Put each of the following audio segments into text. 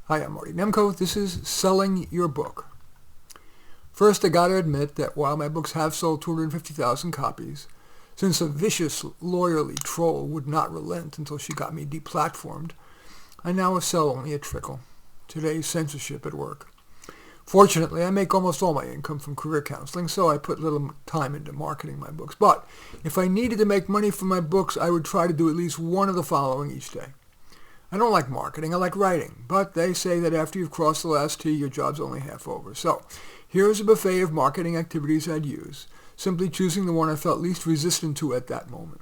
Hi, I'm Marty Nemko. This is Selling Your Book. First, I gotta admit that while my books have sold 250,000 copies, since a vicious, lawyerly troll would not relent until she got me deplatformed, I now sell only a trickle. Today's censorship at work. Fortunately, I make almost all my income from career counseling, so I put little time into marketing my books. But if I needed to make money from my books, I would try to do at least one of the following each day. I don't like marketing, I like writing, but they say that after you've crossed the last T, your job's only half over. So here's a buffet of marketing activities I'd use, simply choosing the one I felt least resistant to at that moment.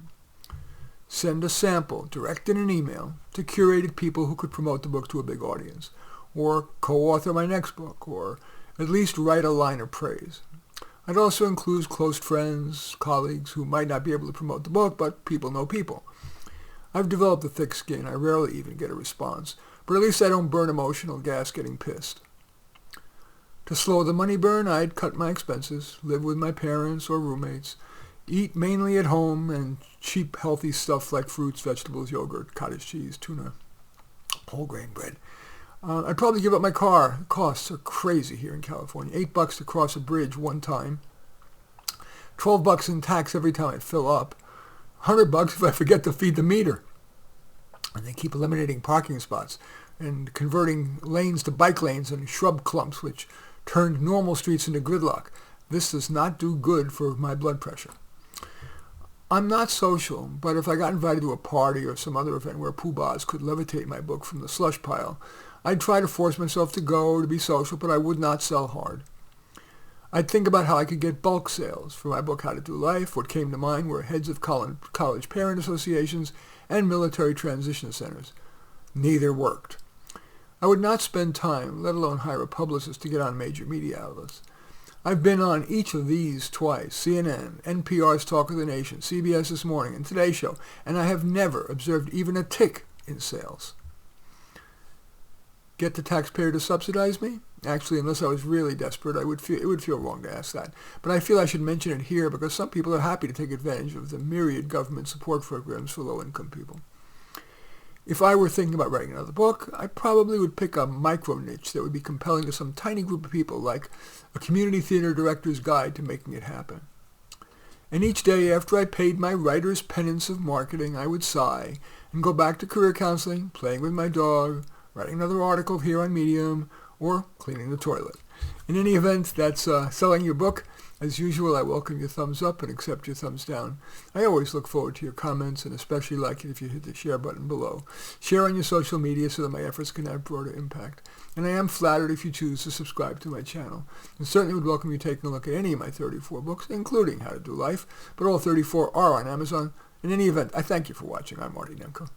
Send a sample, direct in an email, to curated people who could promote the book to a big audience, or co-author my next book, or at least write a line of praise. I'd also include close friends, colleagues who might not be able to promote the book, but people know people. I've developed a thick skin. I rarely even get a response, but at least I don't burn emotional gas getting pissed. To slow the money burn, I'd cut my expenses, live with my parents or roommates, eat mainly at home, and cheap, healthy stuff like fruits, vegetables, yogurt, cottage cheese, tuna, whole grain bread. I'd probably give up my car. The costs are crazy here in California. $8 to cross a bridge one time, $12 in tax every time I fill up, $100 if I forget to feed the meter. And they keep eliminating parking spots and converting lanes to bike lanes and shrub clumps, which turned normal streets into gridlock. This does not do good for my blood pressure. I'm not social, but if I got invited to a party or some other event where poobahs could levitate my book from the slush pile, I'd try to force myself to go or to be social, but I would not sell hard. I'd think about how I could get bulk sales for my book, How to Do Life. What came to mind were heads of college parent associations and military transition centers. Neither worked. I would not spend time, let alone hire a publicist, to get on major media outlets. I've been on each of these twice, CNN, NPR's Talk of the Nation, CBS This Morning, and Today's Show, and I have never observed even a tick in sales. Get the taxpayer to subsidize me? Actually, unless I was really desperate, it would feel wrong to ask that. But I feel I should mention it here because some people are happy to take advantage of the myriad government support programs for low-income people. If I were thinking about writing another book, I probably would pick a micro niche that would be compelling to some tiny group of people, like a community theater director's guide to making it happen. And each day after I paid my writer's penance of marketing, I would sigh and go back to career counseling, playing with my dog, writing another article here on Medium, or cleaning the toilet. In any event, that's Selling Your Book. As usual, I welcome your thumbs up and accept your thumbs down. I always look forward to your comments, and especially like it if you hit the share button below. Share on your social media so that my efforts can have broader impact. And I am flattered if you choose to subscribe to my channel. And certainly would welcome you taking a look at any of my 34 books, including How to Do Life, but all 34 are on Amazon. In any event, I thank you for watching. I'm Marty Nemko.